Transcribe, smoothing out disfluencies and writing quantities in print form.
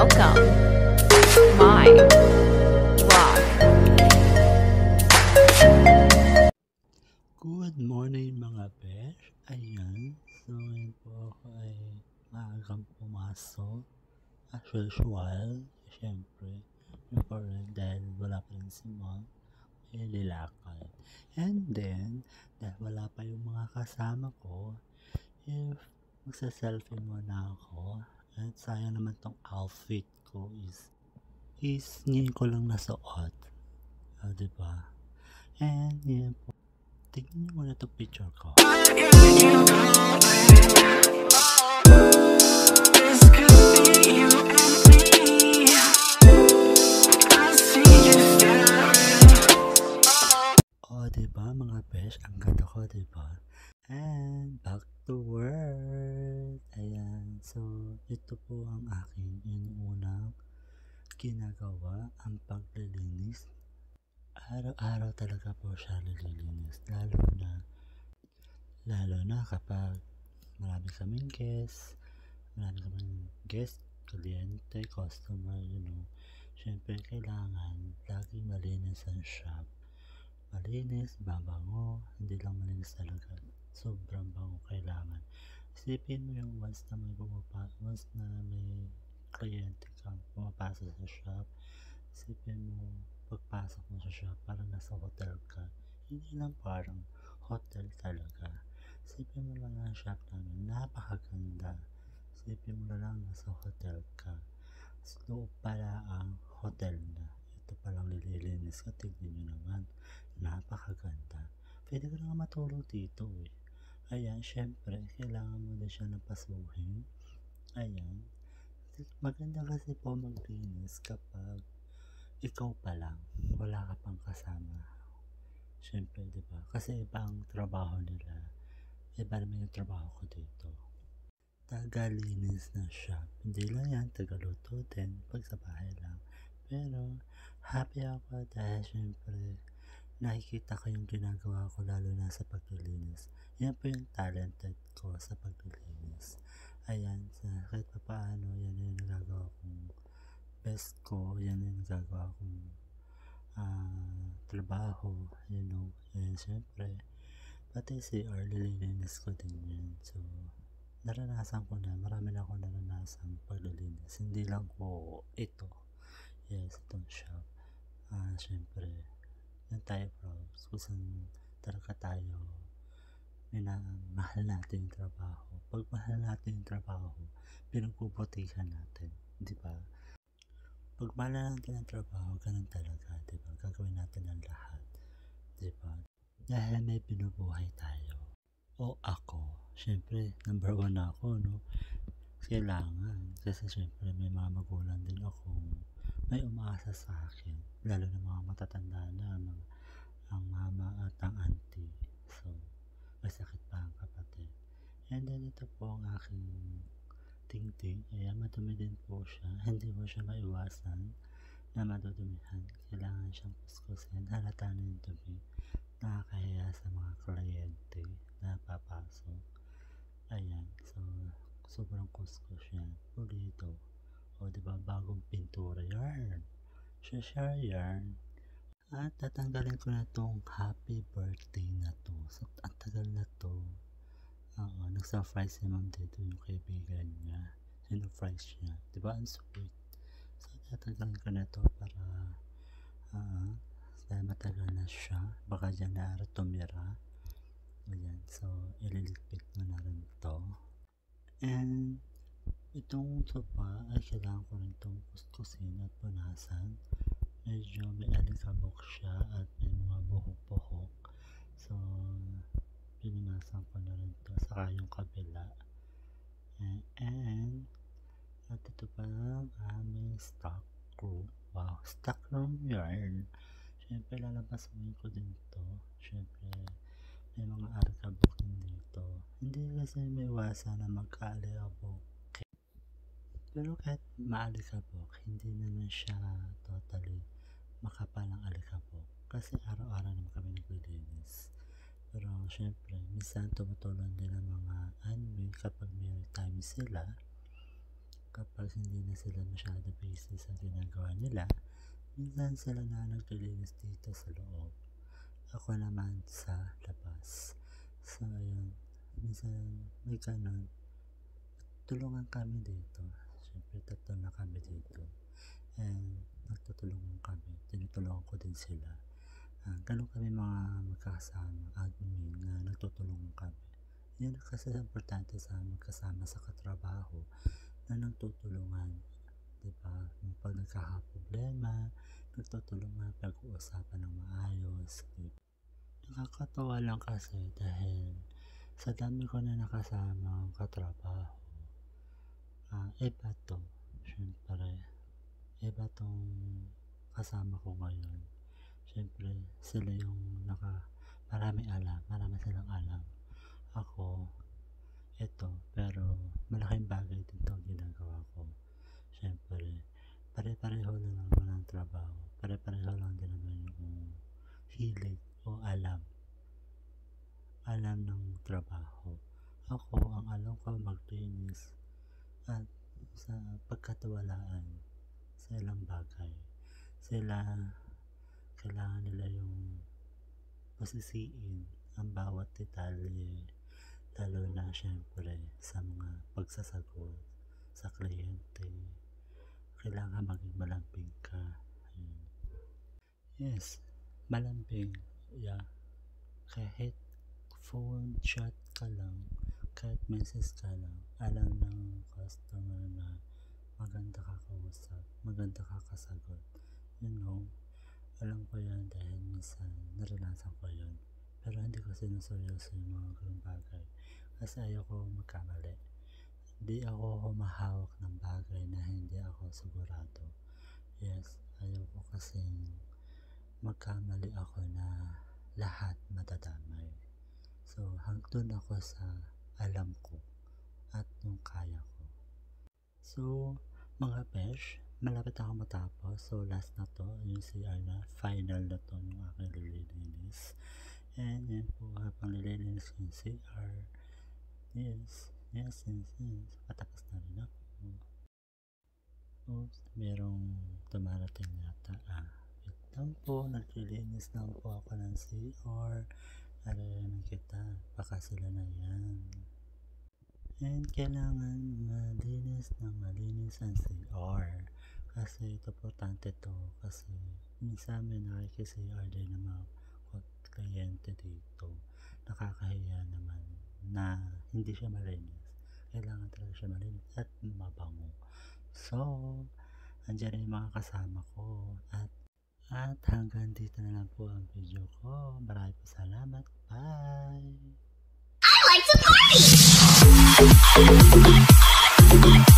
Welcome, my vlog. Good morning mga besh. Ayan, so ngayon po ako ay maagang pumasok. As usual, syempre, yung pa rin dahil wala pa rin si mom, ay lilakad. And then, dahil wala pa yung mga kasama ko, if magsa-selfie muna ako, at sayang naman tong outfit ko is ngayon ko lang nasuot. Diba? And yun po. Tignan niyo muna itong picture ko. Oh, diba mga besh? Ang ganda ko, diba? And back to work. Ayan. So, ito po ang aking inuunang ginagawa, ang paglilinis. Araw-araw talaga po siya nililinis. Lalo na kapag marami kaming guest, kliyente, customer, syempre kailangan laging malinis ang shop. Malinis, babango, hindi lang malinis talaga. Sobrang bango kailangan. Isipin mo yung once na may kliyente kang pumapasok sa shop, isipin mo, pagpasok mo sa shop, parang nasa hotel ka. Hindi lang parang hotel talaga. Isipin mo lang ang shop namin, napakaganda. Isipin mo lang nasa hotel ka. Slow pala ang hotel na. Ito palang nililinis ka, tignan nyo naman. Napakaganda. Pwede ka nga matulog dito eh. Ayan, syempre, kailangan mo din siya napasuhin. Ayan. Maganda kasi po maglinis kapag ikaw pa lang, wala ka pang kasama. Siyempre, di ba? Kasi iba ang trabaho nila. Iba naman yung trabaho ko dito. Tagalinis na shop. Hindi lang yan, tagaluto din pag sa bahay lang. Pero, happy ako dahil siyempre, nakikita ko yung ginagawa ko lalo na sa paglilinis. Yan po yung talented ko sa paglilinis. Ayan, kahit pa paano, yan yung nagagawa kong best ko, yan yung nagagawa kong trabaho, and syempre, pati si nililinis ko din yan. So, naranasan ko na, marami na akong naranasan paglilinis. Hindi lang ko ito. Yes, itong shop. Syempre, yan tayo proud. Kung talaga tayo, minamahal natin yung trabaho. Pag mahal natin yung trabaho, pinagpuputihan natin. Di ba? Pag mahal natin ang trabaho, ganun talaga. Di ba? Gagawin natin ang lahat. Di ba? Dahil may binubuhay tayo. O ako, syempre, number 1 ako, no? Kailangan. Kasi syempre, may mga magulang din akong may umaasa sa akin. Lalo na mga matatanda na, ang mama at ang auntie. So, may sakit pa ang kapatid. And then, ito po ang aking tingting. Ayan, madumi din po siya. Hindi mo siya maiwasan na madudumihan. Kailangan siyang kuskusin. Halata na yung dumi. Nakakahiya sa mga kliyente na papasok. Ayan, so sobrang kuskus yan. Pulido. O diba, bagong pintura yarn. Share yarn. At tatanggalin ko na tong happy birthday na to. So, ang tagal na to. Nagsa-fries si ma'am dito yung kaibigan niya. Sino-fries niya. Diba, ang sweet. So, tatanggalin ko na to para dahil matagal na siya. Baka dyan na tumira. Ayan. So, ililigpit mo na rin to. And, itong sopa ay kailangan ko rin itong kuskusin at punasan. Medyo may alikabok siya at may mga buhok-buhok. So, pinunasan ko na rin ito. Saka yung kabila. And at ito pa lang aming stock room. Wow, stock room yarn. Siyempre, lalabasin ko din ito. Siyempre, may mga alikabok din dito. Hindi kasi may iwasan na magka-alikabok. Pero kahit maalikabok, hindi naman siya totally makapal ang alikabok. Kasi araw-araw naman kami naglilinis. Pero syempre, minsan tumutulong din ang mga anime kapag may time sila. kapag hindi na sila masyado busy sa ginagawa nila, minsan sila na naglilinis dito sa loob. Ako naman sa labas. So, ayun. Minsan may ganun. Tulungan kami dito. Siyempre, 3 na kami dito. And nagtutulungan kami. Tinutulungan ko din sila. Ganun kami mga magkakasama, admin, na nagtutulungan kami. Yun kasi importante sa magkasama sa katrabaho na nagtutulungan. Diba? Pag nagkakaproblema, nagtutulungan, pag-uusapan ng maayos. Diba? Nakakatawa lang kasi dahil sa dami ko na nakasama ang katrabaho, iba to. Siyempre, iba tong kasama ko ngayon. Siyempre, sila yung marami silang alam. Ako, ito, pero malaking bagay din itong ginagawa ko. Siyempre, pare-pareho lang naman ang trabaho. Pare-pareho lang din naman yung hilig o alam ng trabaho. Ako, ang alam ko maglinis at sa pagkatiwalaan sa ilang bagay. Sila, kailangan nila yung pasisiin ang bawat detalye, lalo na syempre sa mga pagsasagot sa kliyente. Kailangan maging malambing ka. Ayun. Yes, malambing. Yeah. Kahit phone chat ka lang, kahit message ka lang, alam ng customer na maganda ka kausap, maganda ka kasagot. You know, alam ko yan dahil minsan naranasan ko yun. Pero hindi ko sinuseryoso yung mga ganung bagay kasi ayoko magkamali. Hindi ako humahawak ng bagay na hindi ako sigurado. Yes, ayoko kasing magkamali ako na lahat madadamay. So, hangtun ako sa alam ko at yung kaya ko. So, mga besh, malapit ako matapos. So, last na to, yung CR na, final na to yung aking lilinis. And yan po, habang nililinis yung CR, yes, patapos na rin ako. Oops, merong dumarating yata. Wait lang po, naglilinis lang po ako ng CR. Alayan kita, baka sila na yan. And kailangan malinis ang CR. Kasi ito importante to. Kasi minsan may nakikisir din ng mga kliyente dito. Nakakahiya naman na hindi siya malinis. Kailangan talaga siya malinis at mabango. So, andyan yung mga kasama ko. At hanggang dito na lang po ang video ko. Maraming salamat. Bye! I like to party!